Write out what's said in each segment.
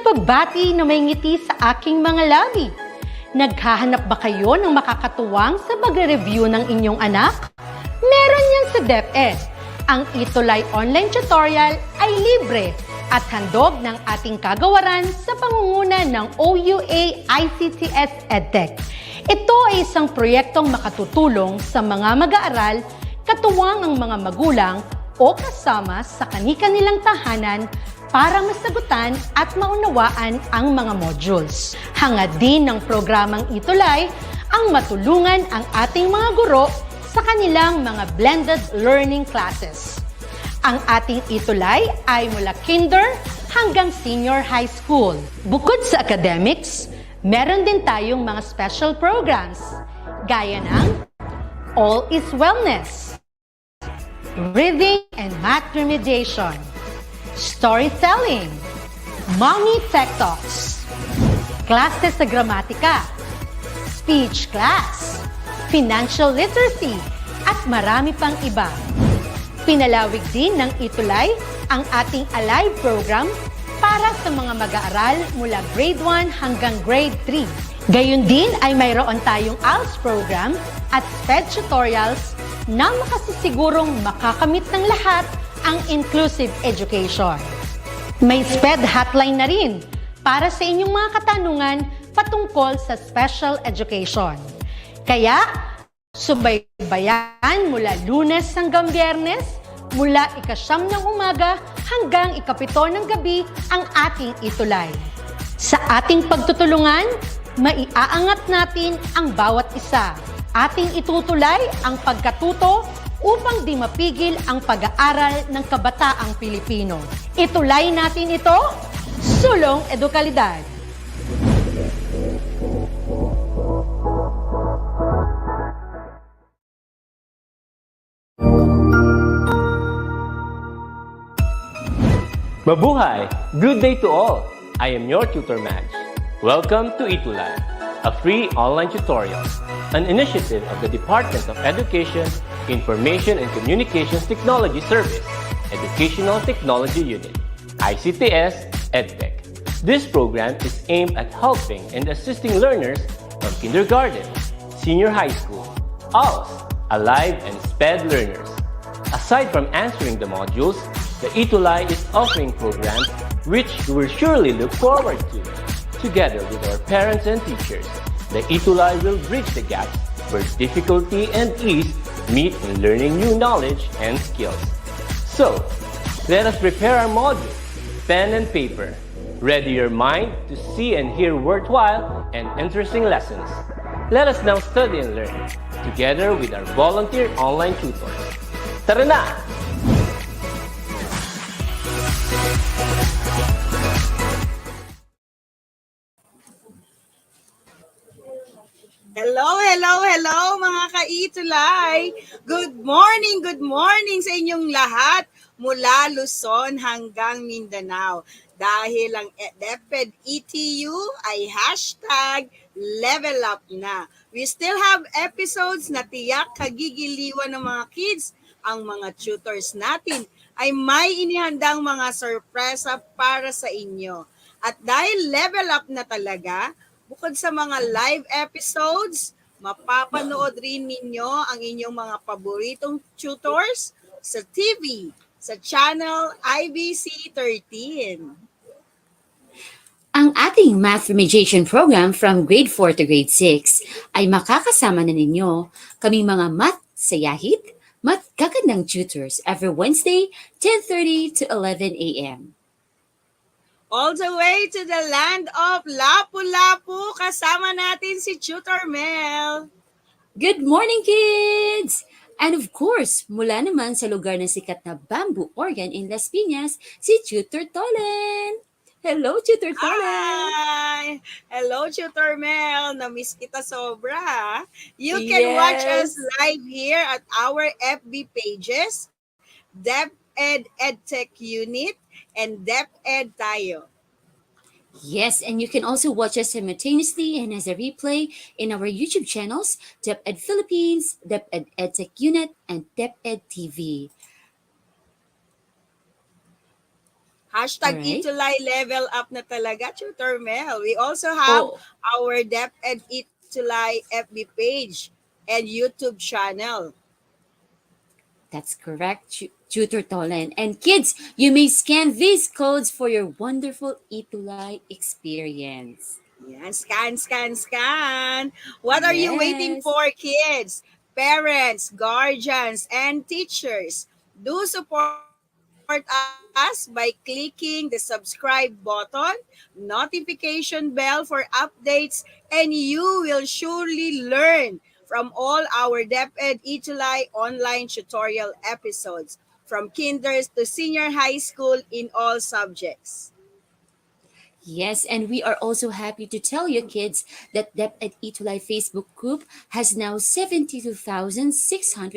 pagbati na may ngiti sa aking mga labi. Naghahanap ba kayo ng makakatuwang sa pagre-review ng inyong anak? Meron yan sa DepEd. Ang ETUlay online tutorial ay libre at handog ng ating kagawaran sa pangunguna ng OUA ICTS EdTech. Ito ay isang proyektong makatutulong sa mga mag-aaral, katuwang ang mga magulang o kasama sa kani-kanilang tahanan para masagutan at maunawaan ang mga modules. Hangad din ng programang ETUlay ang matulungan ang ating mga guro sa kanilang mga blended learning classes. Ang ating ETUlay ay mula kinder hanggang senior high school. Bukod sa academics, meron din tayong mga special programs gaya ng All is Wellness, Reading and Math Remediation, Storytelling, Mommy Tech Talks, Classes sa Gramatika, Speech Class, Financial Literacy, at marami pang iba. Pinalawig din ng ETUlay ang ating Alive program para sa mga mag-aaral mula grade 1 hanggang grade 3. Gayun din ay mayroon tayong ALS program at SPED tutorials na makasisigurong makakamit ng lahat ang inclusive education. May SPED hotline na rin para sa inyong mga katanungan patungkol sa special education. Kaya, subaybayan mula Lunes hanggang Biyernes, mula 9 ng umaga hanggang 7 ng gabi ang ating ETUlay. Sa ating pagtutulungan, maiaangat natin ang bawat isa. Ating itutulay ang pagkatuto upang di mapigil ang pag-aaral ng kabataang Pilipino. Itulay natin ito, sulong edukalidad. Mabuhay! Good day to all! I am your tutor Madge. Welcome to ETUlay, a free online tutorial, an initiative of the Department of Education, Information and Communications Technology Service, Educational Technology Unit, ICTS EdTech. This program is aimed at helping and assisting learners from kindergarten, senior high school, ALS, Alive, and SPED learners. Aside from answering the modules, the ETUlay is offering programs which you will surely look forward to. Together with our parents and teachers, the ETUlay will bridge the gap where difficulty and ease meet in learning new knowledge and skills. So, let us prepare our module, pen and paper. Ready your mind to see and hear worthwhile and interesting lessons. Let us now study and learn, together with our volunteer online tutors. Tara na! Hello mga ka-ETUlay! Good morning sa inyong lahat mula Luzon hanggang Mindanao. Dahil ang DepEd ETU ay #level up na. We still have episodes na tiyak kagigiliwan ng mga kids. Ang mga tutors natin ay may inihandang mga sorpresa para sa inyo. At dahil level up na talaga, bukod sa mga live episodes, mapapanood rin ninyo ang inyong mga paboritong tutors sa TV, sa channel IBC 13. Ang ating Math Remediation program from grade 4 to grade 6 ay makakasama na ninyo kaming mga math sayahit, math gagandang tutors every Wednesday, 10:30 to 11 a.m. All the way to the land of Lapu-Lapu, kasama natin si Tutor Mel. Good morning, kids! And of course, mula naman sa lugar ng sikat na bamboo organ in Las Piñas, si Tutor Tolen. Hello, Tutor Tolen! Hi! Hello, Tutor Mel. Na-miss kita sobra. You can watch us live here at our FB pages, DepEd EdTech Unit, and DepEd Tayo. Yes, and you can also watch us simultaneously and as a replay in our YouTube channels, DepEd Philippines, DepEd EdTech Unit, and DepEd TV. All Hashtag right? ETUlay level up na talaga, Tutor Mel. We also have Oh, our DepEd ETUlay FB page and YouTube channel. that's correct, Tutor Tolan. And kids, you may scan these codes for your wonderful Itulay experience. Yan, scan, scan, scan. What are you waiting Yes. for, kids? Parents, guardians, and teachers, do support us by clicking the subscribe button, notification bell for updates, and you will surely learn from all our DepEd ETUlay online tutorial episodes, from kinders to senior high school in all subjects. Yes, and we are also happy to tell you, kids, that DepEd Itulay Facebook group has now 72,600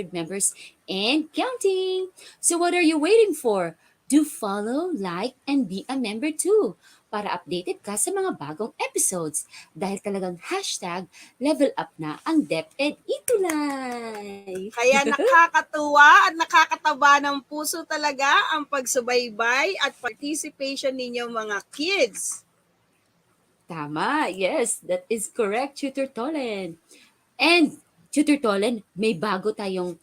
members and counting. So what are you waiting for? Do follow, like, and be a member too para updated ka sa mga bagong episodes dahil talagang hashtag level up na ang DepEd Itulay. Kaya nakakatuwa at nakakataba ng puso talaga ang pagsubaybay at participation ninyo mga kids. Tama, yes, that is correct, Tutor Tolen. And Tutor Tolen, may bago tayong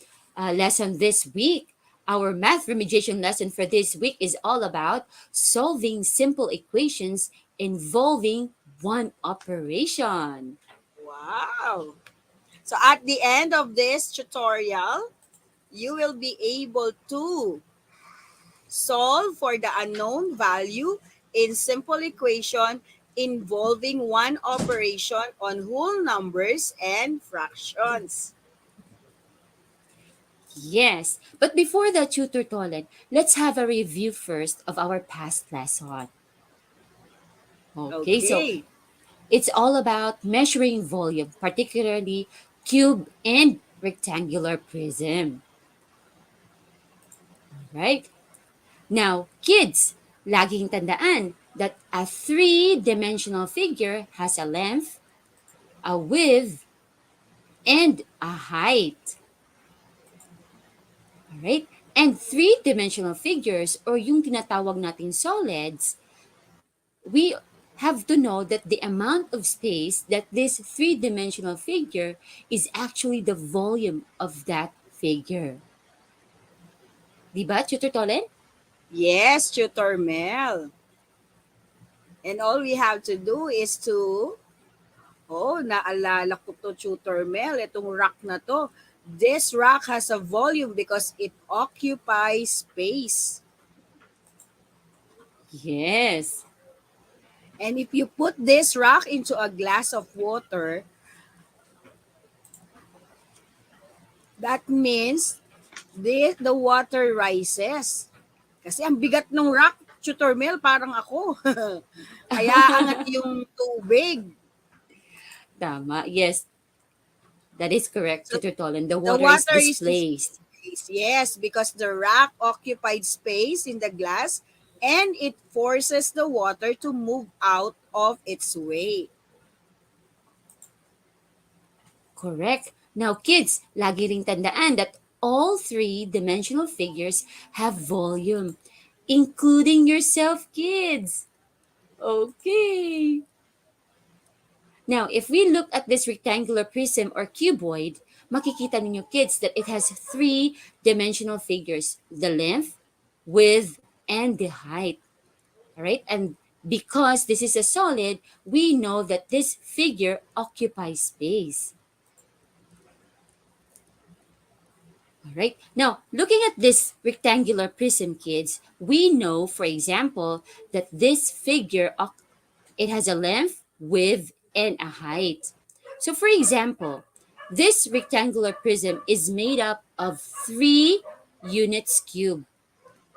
lesson this week. Our math remediation lesson for this week is all about solving simple equations involving one operation. Wow! So at the end of this tutorial, you will be able to solve for the unknown value in simple equation involving one operation on whole numbers and fractions. Yes, but before that, Tutor Tolen, let's have a review first of our past lesson. Okay, so Okay. it's all about measuring volume, particularly cube and rectangular prism. Right? Now, kids, laging tandaan that a three-dimensional figure has a length, a width, and a height. Alright? And three-dimensional figures, or yung tinatawag natin solids, we have to know that the amount of space that this three-dimensional figure is actually the volume of that figure. Diba, Tutor Tolen? Yes, Tutor Mel. And all we have to do is to, oh, naalala ko to, Tutor Mel, itong rock na to. This rock has a volume because it occupies space. Yes. And if you put this rock into a glass of water, that means the water rises. Kasi ang bigat ng rock, Tutor Mel, parang ako. Kaya angat yung tubig. Tama. Yes, that is correct, So Tutor Tolan. The the water is water is displaced. displaced. Yes, because the rock occupied space in the glass and it forces the water to move out of its way. Correct. Now, kids, lagi ring tandaan that all three-dimensional figures have volume, including yourself, kids. Okay. Now, if we look at this rectangular prism or cuboid, makikita ninyo, kids, that it has three-dimensional figures, the length, width, and the height. All right? And because this is a solid, we know that this figure occupies space. All right. Now, looking at this rectangular prism, kids, we know, for example, that this figure, it has a length, width, and a height. So, for example, this rectangular prism is made up of 3 units cube.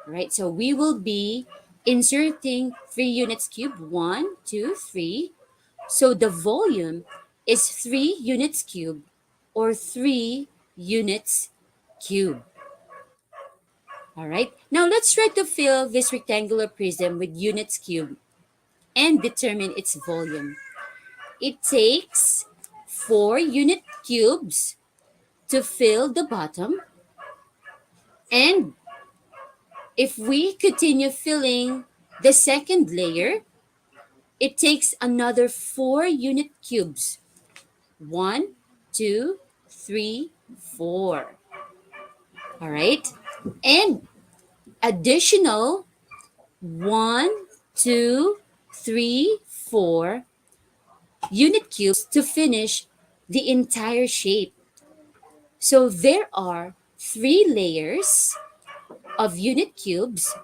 Right? So, we will be inserting 3 units cube, 1, 2, 3. So, the volume is 3 units cube or 3 units cube. All right. Now let's try to fill this rectangular prism with units cube and determine its volume. It takes 4 unit cubes to fill the bottom. And if we continue filling The second layer, it takes another 4 unit cubes. One, two, three, four. All right. And additional one, two, three, 4 unit cubes to finish the entire shape. So there are 3 layers of unit cubes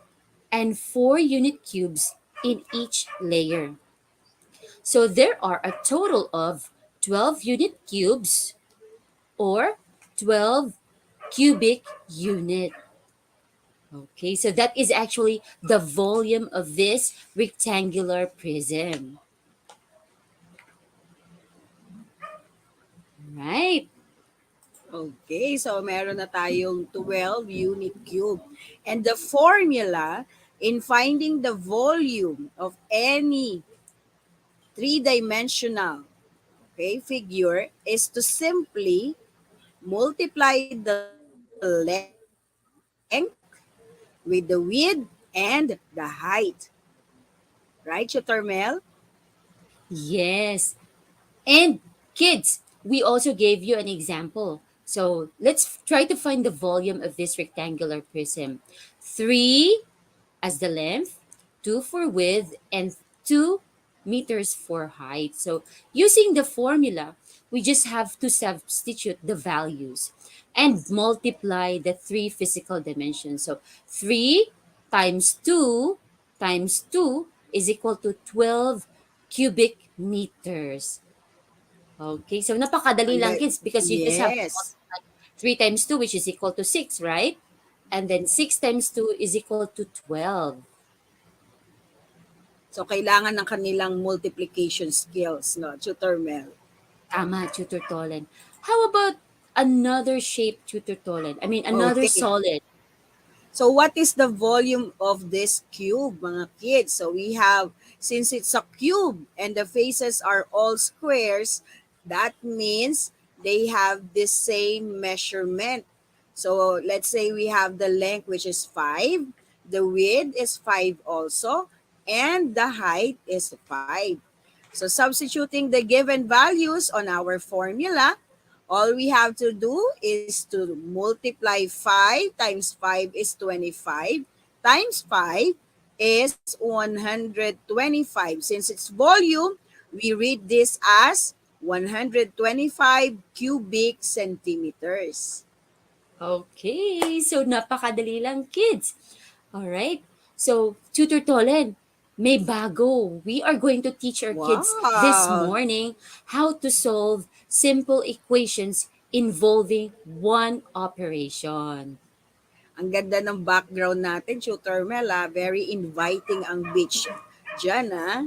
and 4 unit cubes in each layer. So there are a total of 12 unit cubes or 12 cubic unit. Okay, so that is actually the volume of this rectangular prism. Right. Okay, so meron na tayong 12 unit cube. And the formula in finding the volume of any three-dimensional, okay, figure is to simply multiply the length with the width and the height. Right, Chutormel? Yes. And kids, we also gave you an example. So let's try to find the volume of this rectangular prism. 3 as the length, 2 for width, and 2 meters for height. So using the formula, we just have to substitute the values and multiply the 3 physical dimensions. So 3 times 2 times 2 is equal to 12 cubic meters. Okay, so napakadali Ang lang kids because you just have to yes. multiply 3 times 2 which is equal to 6, right? And then 6 times 2 is equal to 12. So kailangan ng kanilang multiplication skills, no, Chutormel. Tama, Tutor Tolen. How about another shape, Tutor Tolen? I mean, another Okay. solid. So what is the volume of this cube, mga kids? So we have, since it's a cube and the faces are all squares, that means they have the same measurement. So let's say we have the length, which is 5, the width is 5 also, and the height is 5. So substituting the given values on our formula, all we have to do is to multiply 5 times 5 is 25 times 5 is 125. Since it's volume, we read this as 125 cubic centimeters. Okay, so napakadali lang, kids. All right. So, Tutor Tolen, may bago. We are going to teach our kids this Wow! morning how to solve simple equations involving one operation. Ang ganda ng background natin, Tutor Mel, ah. Very inviting ang beach dyan, ah.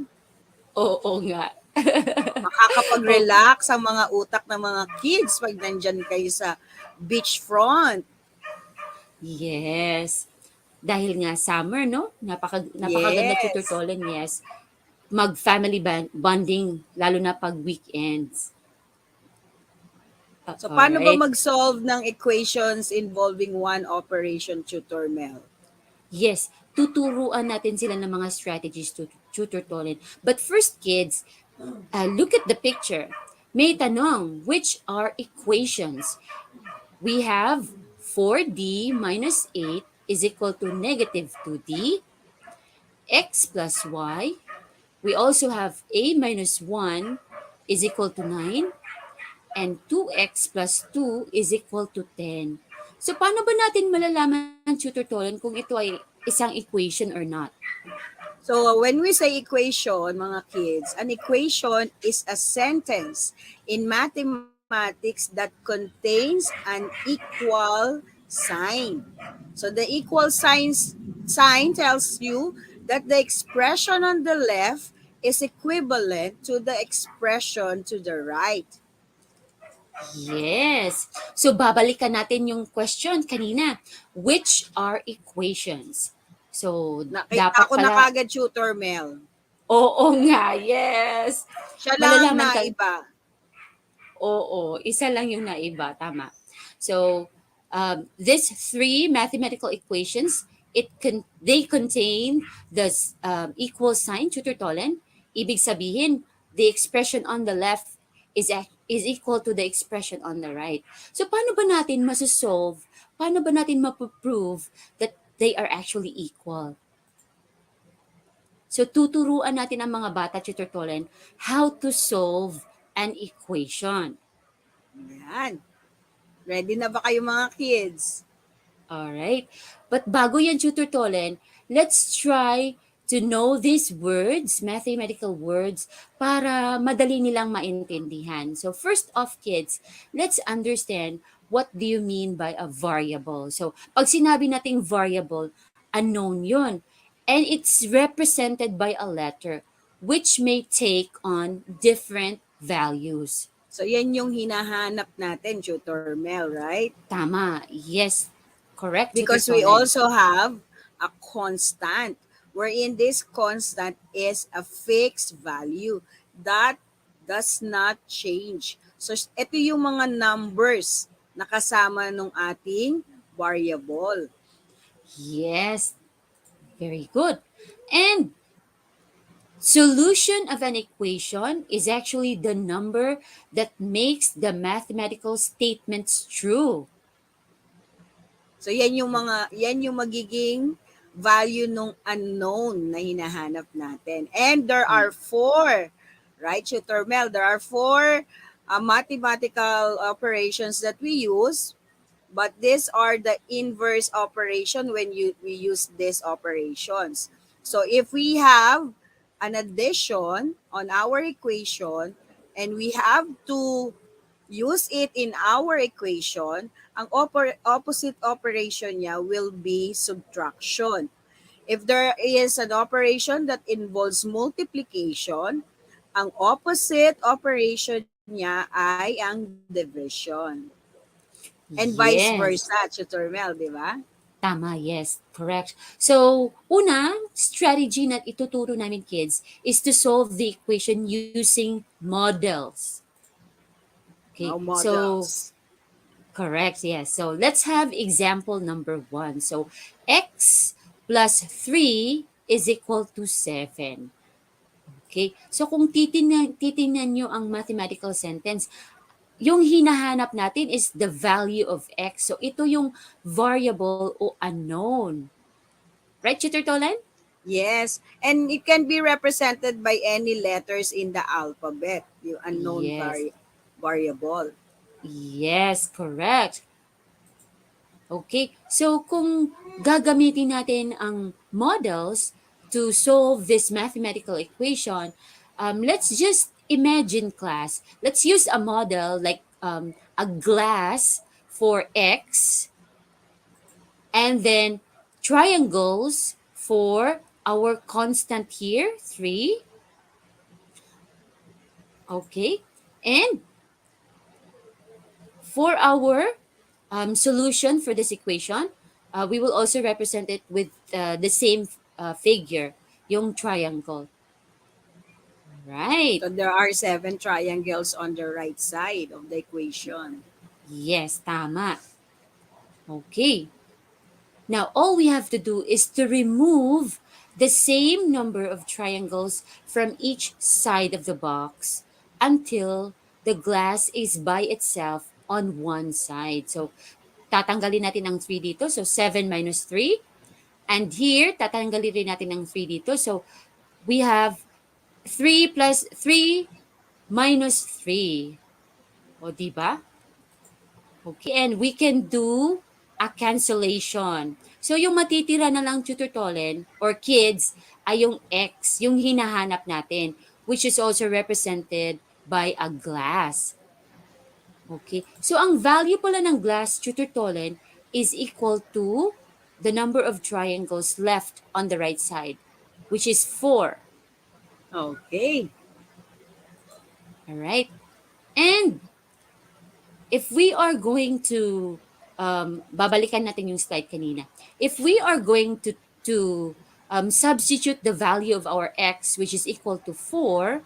Oo nga. Okay. Makakapag-relax ang mga utak ng mga kids pag nandyan kayo sa beachfront. Yes. Dahil nga summer, no? Napakaganda Tutor Yes. Tolen, yes. Mag-family bonding, lalo na pag weekends. So, All paano ba right. mag-solve ng equations involving one operation, Tutor Mel? Yes, tuturuan natin sila ng mga strategies to Tutor Tolen. But first, kids, look at the picture. May tanong, which are equations? We have 4d minus 8 is equal to negative 2d, x plus y. We also have a minus 1 is equal to 9, and 2x plus 2 is equal to 10. So, paano ba natin malalaman, Tutor Tolen, kung ito ay isang equation or not? So, when we say equation, mga kids, an equation is a sentence in mathematics that contains an equal sign. So, the equal sign tells you that the expression on the left is equivalent to the expression to the right. Yes. So, babalikan natin yung question kanina. Which are equations? So, Nakita dapat ko na pala, kagad, Tutor Mel. oo nga, yes. Siya lang Malalaman na ka, iba. oo, isa lang yung naiba, tama. So, these 3 mathematical equations they contain the equal sign, Tutor Tolen. Ibig sabihin, the expression on the left is equal to the expression on the right. So paano ba natin masosolve, paano ba natin mapuprove that they are actually equal? So tuturuan natin ang mga bata, Tutor Tolen, how to solve an equation. Yan. Ready na ba kayo mga kids? Alright. But bago yan, Tutor Tolen, let's try to know these words, mathematical words, para madali nilang maintindihan. So first off, kids, let's understand what do you mean by a variable. So pag sinabi nating variable, unknown yun. And it's represented by a letter which may take on different values. So yan yung hinahanap natin, Tutor Mel, right? Tama. Yes. Correct, Tutor Because we Tolen. also have a constant, wherein this constant is a fixed value that does not change. So ito yung mga numbers na kasama nung ating variable. Yes, very good. And solution of an equation is actually the number that makes the mathematical statements true. So yan yung magiging value nung unknown na hinahanap natin. And there are four, right, Tutor Mel? There are four mathematical operations that we use, but these are the inverse operation when we use these operations. So if we have an addition on our equation and we have to use it in our equation, ang opposite operation niya will be subtraction. If there is an operation that involves multiplication, ang opposite operation niya ay ang division. And vice Yes, versa, Tutor Mel, di ba? tama, yes, correct. So, una, strategy na ituturo namin kids is to solve the equation using models. Okay, Now, so models. correct, yes. So let's have example number 1. So x plus 3 is equal to 7. Okay, so kung titingnan nyo ang mathematical sentence, yung hinahanap natin is the value of x. So ito yung variable o unknown. Right, Tutor Tolan? Yes, and it can be represented by any letters in the alphabet, yung unknown Yes. variable. Yes, correct. Okay, so kung gagamitin natin ang models to solve this mathematical equation, let's just imagine class. Let's use a model like a glass for x and then triangles for our constant here, 3. Okay, and for our solution for this equation, we will also represent it with the same figure, yung triangle. Right. So there are 7 triangles on the right side of the equation. Yes, tama. Okay. Now, all we have to do is to remove the same number of triangles from each side of the box until the glass is by itself on one side. So, tatanggalin natin ang 3 dito. So, 7 minus 3. And here, tatanggalin rin natin ang 3 dito. So, we have 3 plus 3 minus 3. O, diba? Okay, and we can do a cancellation. So, yung matitira na lang, Tutor Tolen, or kids, ay yung x, yung hinahanap natin, which is also represented by a glass. Okay, so ang value pala ng glass, Tutor Tolen, is equal to the number of triangles left on the right side, which is 4. Okay. All right, and if we are going to, babalikan natin yung slide kanina. If we are going to substitute the value of our x, which is equal to 4,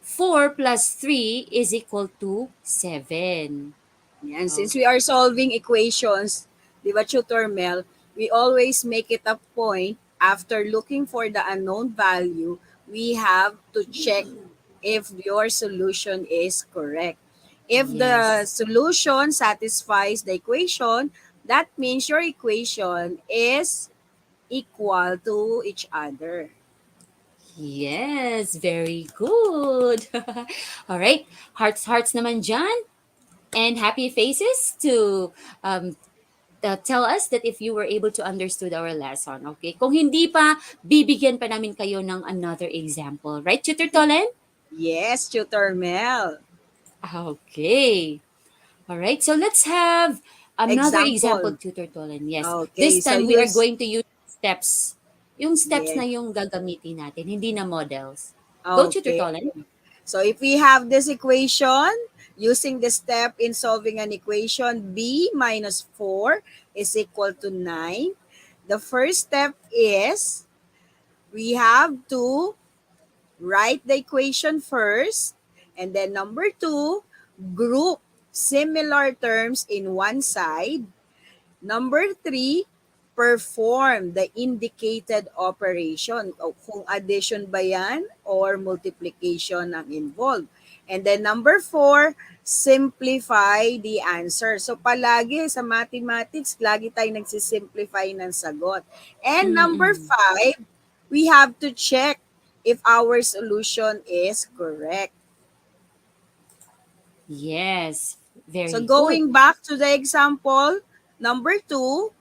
4 plus 3 is equal to 7. Yan. Since we are solving equations, di ba, Tutor Mel, we always make it a point after looking for the unknown value, we have to check if your solution is correct. If the Yes. solution satisfies the equation, that means your equation is equal to each other. Yes, very good. All right. Hearts, hearts naman dyan. And happy faces to um, tell us that if you were able to understood our lesson. Okay? Kung hindi pa, bibigyan pa namin kayo ng another example. Right, Tutor Tolen? Yes, Tutor Mel. Okay. All right. So let's have another example, Example. Tutor Tolen. Yes. Okay, This so time we are use, going to use steps. Yung steps yeah, na yung gagamitin natin, hindi na models. Go, Tutor okay. Tolen. So if we have this equation, using the step in solving an equation, b minus 4 is equal to 9. The first step is we have to write the equation first, and then number 2, group similar terms in one side. Number 3, perform the indicated operation. O kung addition ba yan or multiplication ang involved. And then number 4, simplify the answer. So palagi sa mathematics, lagi tayo nagsisimplify ng sagot. And number Mm-mm. 5, we have to check if our solution is correct. Yes. So Very good. going back to the example, number 2,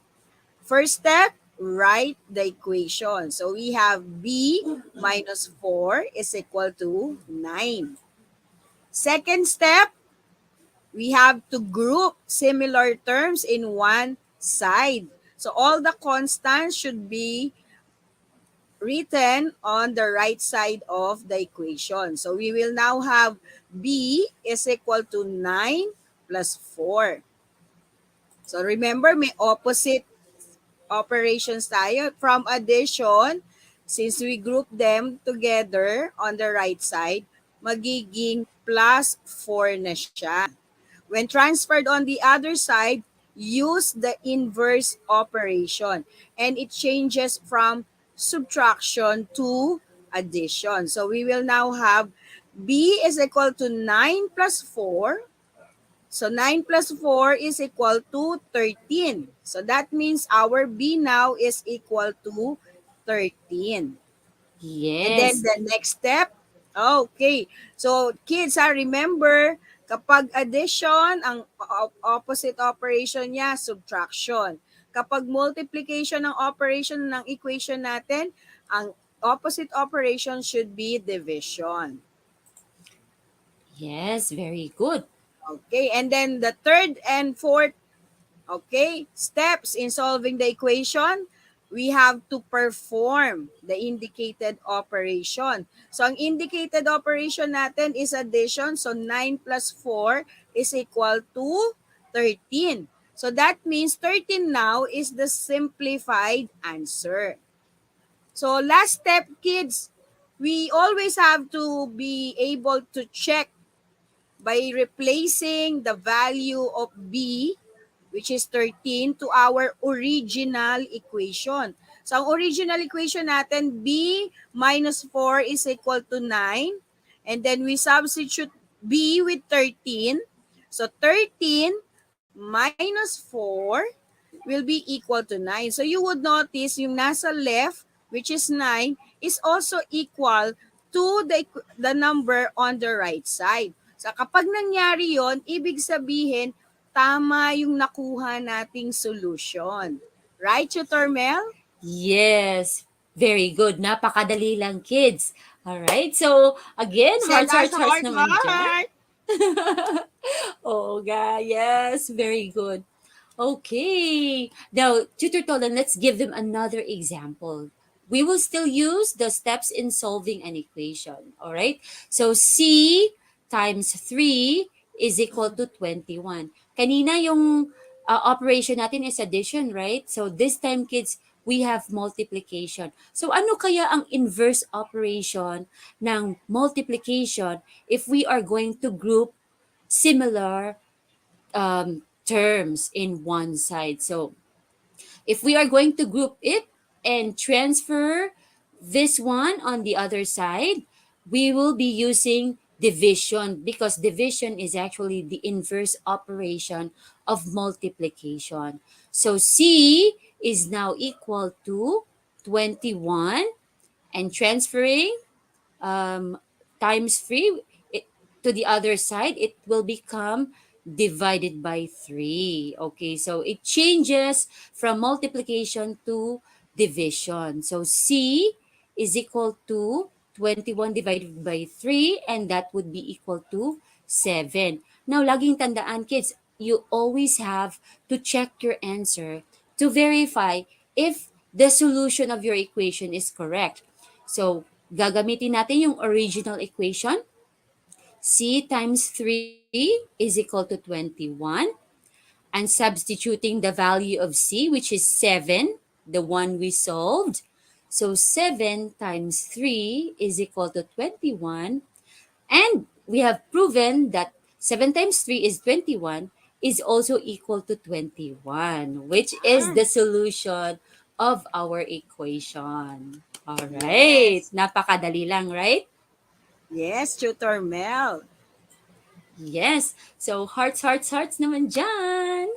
first step, write the equation. So we have b minus 4 is equal to 9. Second step, we have to group similar terms in one side. So all the constants should be written on the right side of the equation. So we will now have b is equal to 9 plus 4. So remember, may opposite operations tayo. From addition, since we group them together on the right side, magiging plus 4 na siya. When transferred on the other side, use the inverse operation. And it changes from subtraction to addition. So we will now have b is equal to 9 plus 4. So 9 plus 4 is equal to 13. So that means our B now is equal to 13. And then Yes. the next step, okay. So kids, remember, kapag addition, ang opposite operation niya, subtraction. Kapag multiplication ng operation ng equation natin, ang opposite operation should be division. Yes. Very good. Okay, and then the third and fourth, okay, steps in solving the equation, we have to perform the indicated operation. So, ang indicated operation natin is addition. So, 9 plus 4 is equal to 13. So, that means 13 now is the simplified answer. So, last step, kids, we always have to be able to check by replacing the value of b, which is 13, to our original equation. So, ang original equation natin, b minus 4 is equal to 9. And then we substitute b with 13. So, 13 minus 4 will be equal to 9. So, you would notice yung nasa left, which is 9, is also equal to the number on the right side. So, kapag nangyari yon, ibig sabihin, tama yung nakuha nating solution. Right, Tutor Mel? Yes. Very good. Napakadali lang, kids. All right. So, again, Send hearts, us hearts, hearts heart, naman dyan. heart. Oh, yes. Very good. Okay. Now, Tutor Tolan, let's give them another example. We will still use the steps in solving an equation. All right. So, C times 3 is equal to 21. Kanina yung operation natin is addition, right? So, this time, kids, we have multiplication. So, ano kaya ang inverse operation ng multiplication if we are going to group similar terms in one side? So, If we are going to group it and transfer this one on the other side, we will be using division because division is actually the inverse operation of multiplication. So C is now equal to 21, and transferring um, times 3 it, to the other side, it will become divided by 3. Okay, so it changes from multiplication to division. So C is equal to 21 divided by 3, and that would be equal to 7. Now, laging tandaan, kids, you always have to check your answer to verify if the solution of your equation is correct. So, gagamitin natin yung original equation. C times 3 is equal to 21. And substituting the value of C, which is 7, the one we solved. So, 7 times 3 is equal to 21. And we have proven that 7 times 3 is 21 is also equal to 21, which is Ah, the solution of our equation. All right. yes. Napakadali lang, right? Yes, Tutor Mel. Yes. So, hearts, hearts, hearts naman dyan.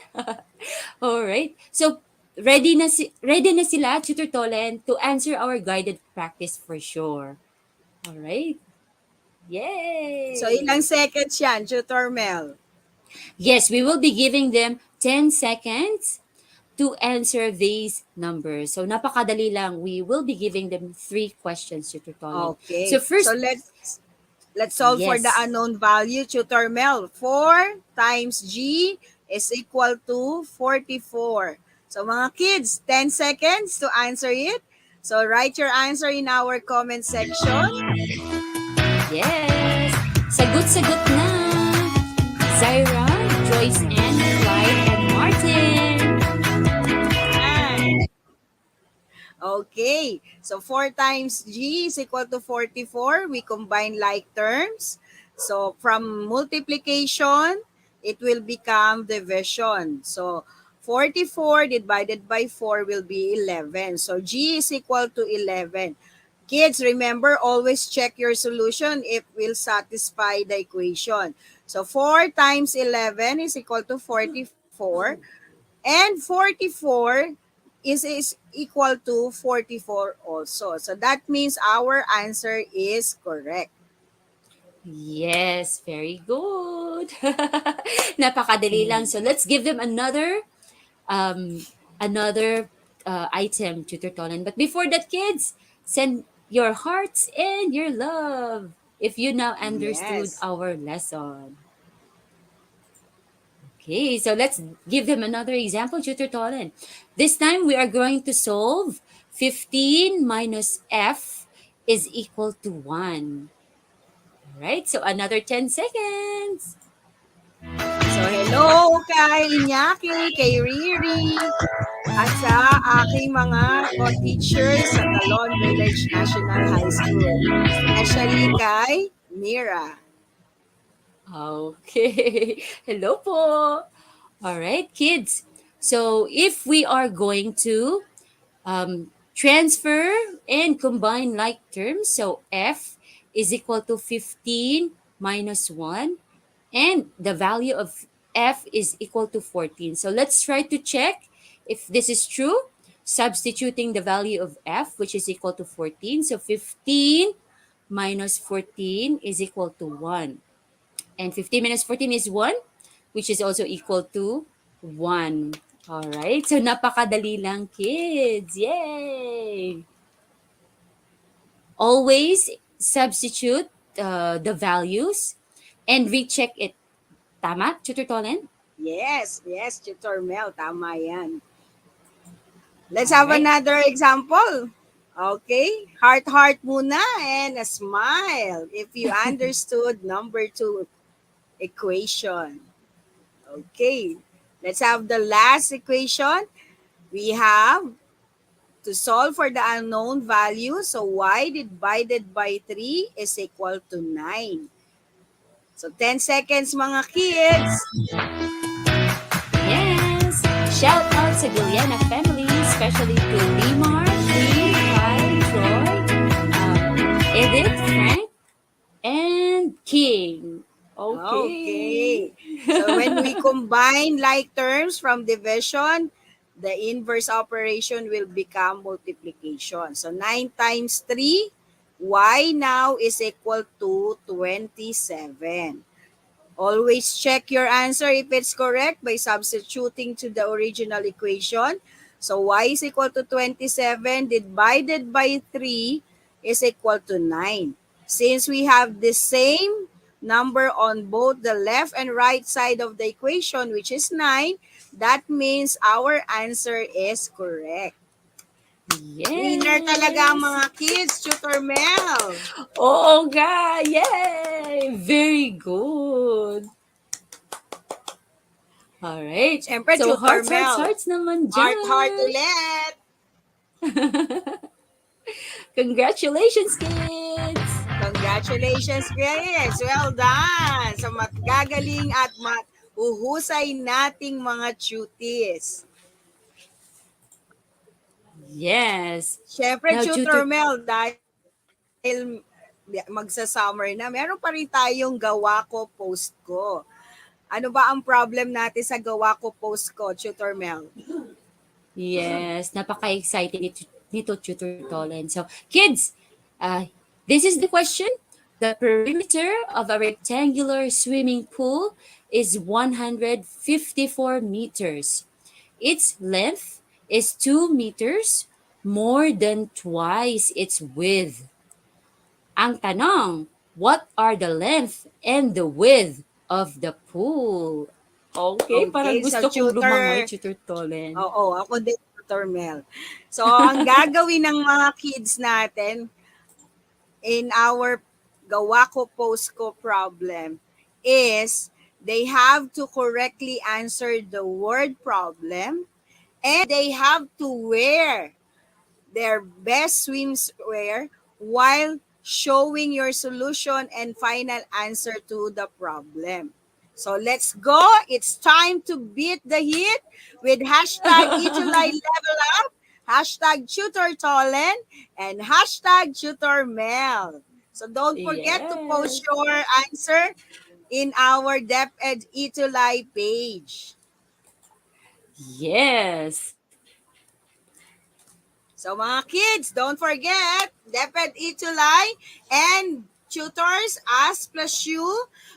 All right. So, ready na sila, Tutor Tolen, to answer our guided practice for sure. All right. So, ilang Yay! seconds yan, Tutor Mel? Yes, we will be giving them 10 seconds to answer these numbers. So, napakadali lang. We will be giving them 3 questions, Tutor Tolen. So, Okay. So, first, let's solve for the yes. unknown value, Tutor Mel. 4 times G is equal to 44. So, mga kids, 10 seconds to answer it. So, write your answer in our comment section. Yes. Sagot-sagot na. Zaira, Joyce, and Clyde, and Martin. Yan. Okay. So 4 times G is equal to 44. We combine like terms. So from multiplication, it will become division. So 44 divided by 4 will be 11. So G is equal to 11. Kids, remember, always check your solution if will satisfy the equation. So 4 times 11 is equal to 44. And 44 is equal to 44 also. So that means our answer is correct. Yes, very good. Napakadali lang. So, let's give them um, another item, Tutor Tolan. But before that, kids, send your hearts and your love if you now understood Yes. our lesson. Okay, so let's give them another example, Tutor Tolan. This time we are going to solve 15 minus f is equal to 1. All right, so another 10 seconds. So hello kay Iñaki, kay Riri, at sa aking mga co-teachers sa Talon Village National High School. Especially kay Mira. Okay. Hello po. All right, kids. So if we are going to transfer and combine like terms, so f is equal to 15 minus 1, and the value of f is equal to 14. So let's try to check if this is true. Substituting the value of f, which is equal to 14. So 15 minus 14 is equal to 1. And 15 minus 14 is 1, which is also equal to 1. All right. So, napakadali lang, kids. Yay! Always substitute the values and recheck it. Tama, Tutor Tolen? Yes, yes, Tutor Mel, tama yan. Let's All have right. another example. Okay, heart muna and a smile if you understood number 2 equation. Okay, let's have the last equation. We have to solve for the unknown value. So y divided by 3 is equal to 9. So 10 seconds mga kids. Yes. Shout out sa Giliana family, especially to Limar, Queen, Kai, Troy, Edith, Frank, and King. Okay. Okay. So when we combine like terms from division, the inverse operation will become multiplication. So 9 times 3, y now is equal to 27. Always check your answer if it's correct by substituting to the original equation. So y is equal to 27 divided by 3 is equal to 9. Since we have the same number on both the left and right side of the equation, which is 9, that means our answer is correct. Winner talaga ang Yes. mga kids, Tutor Mel. Oo nga. Yay! Very good. Alright. Siyempre, So, Tutor hearts, hearts, Mel. hearts naman Heart, heart dyan. ulit. Congratulations, kids! Congratulations, Grace. Well done. Sa matgagaling at uhusay nating mga cuties. Yes. Siyempre, Now, Tutor tutor... Mel, dahil magsa-summer na, meron pa rin tayong gawa ko, post ko. Ano ba ang problem natin sa gawa ko, post ko, Tutor Mel? Yes, napaka-excited nito, Tutor Tolan. So, kids, this is the question. The perimeter of a rectangular swimming pool is 154 meters. Its length is 2 meters, more than twice its width. Ang tanong, what are the length and the width of the pool? Okay, parang Okay, so gusto kong lumangoy, Tutor, Tutor Tolen. oo, ako din, Tutor Mel. So, ang gagawin ng mga kids natin in our gawa ko, post ko problem is they have to correctly answer the word problem and they have to wear their best swimwear while showing your solution and final answer to the problem. So let's go. It's time to beat the heat with hashtag ETUlay level up, hashtag tutor Tolen, and hashtag tutor Mel. So don't forget to post Yes. your answer in our DepEd ETUlay page. Yes. So mga kids, don't forget, DepEd ETUlay and tutors, as plus you,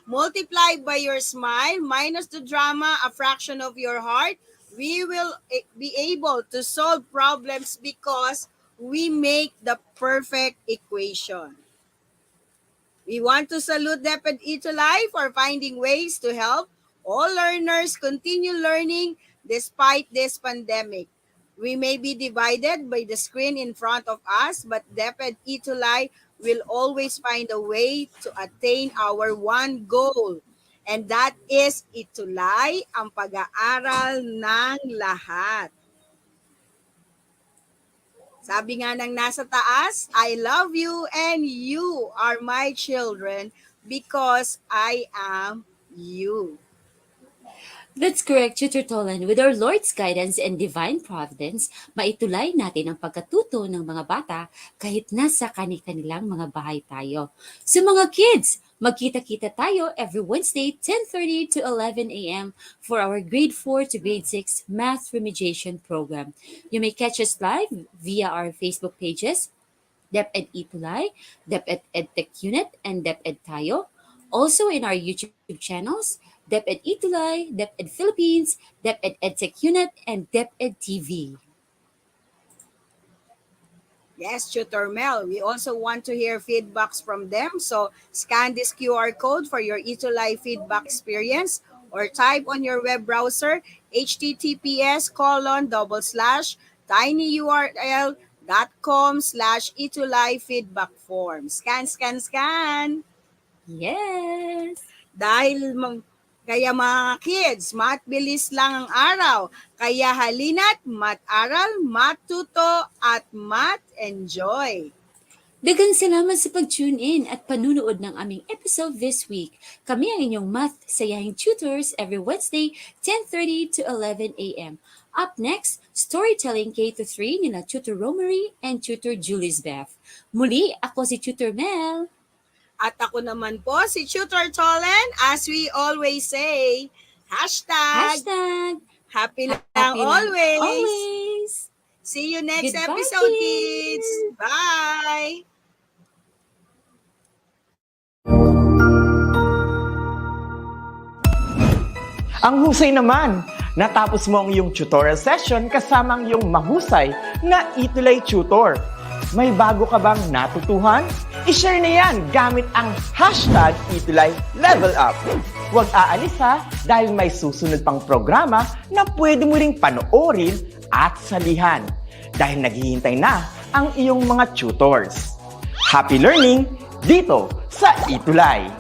multiplied by your smile, minus the drama, a fraction of your heart, we will be able to solve problems because we make the perfect equation. We want to salute DepEd ETUlay for finding ways to help all learners continue learning despite this pandemic. We may be divided by the screen in front of us, but DepEd ETUlay will always find a way to attain our one goal. And that is ETUlay, ang pag-aaral ng lahat. Sabi nga ng nasa taas, I love you and you are my children because I am you. That's correct, Tutor Tolan. With our Lord's guidance and divine providence, maitulay natin ang pagkatuto ng mga bata kahit nasa kani-kanilang mga bahay tayo. So mga kids, magkita-kita tayo every Wednesday, 10:30 to 11 a.m. for our grade 4 to grade 6 math remediation program. You may catch us live via our Facebook pages, DepEd ETUlay, DepEd EdTech Unit, and DepEd Tayo. Also in our YouTube channels, DepEd ETUlay, DepEd Philippines, DepEd EdTech Unit, and DepEd TV. Yes, Tutor Mel. We also want to hear feedbacks from them. So scan this QR code for your ETUlay feedback experience or type on your web browser https://tinyurl.com/ETUlay feedback form. Scan, scan, scan. Yes! Kaya mga kids, bilis lang ang araw. Kaya halina't mat-aral, matuto, at mat-enjoy. Daghang salamat sa pag-tune in at panunood ng aming episode this week. Kami ang inyong math sayahing tutors every Wednesday, 10:30 to 11 a.m. Up next, storytelling K-3 nila Tutor Romery and Tutor Julie's Beth. Muli, ako si Tutor Mel. At ako naman po, si Tutor Tolen, as we always say, hashtag happy lang Happy lang always. always. See you next Goodbye, episode, kids. kids. Bye! Ang husay naman! Natapos mo ang iyong tutorial session kasama ang iyong mahusay na ETUlay tutor. May bago ka bang natutuhan? I-share na yan gamit ang hashtag ETUlay Level Up. Huwag aalis ha dahil may susunod pang programa na pwede mo ring panoorin at salihan dahil naghihintay na ang iyong mga tutors. Happy learning dito sa ETUlay!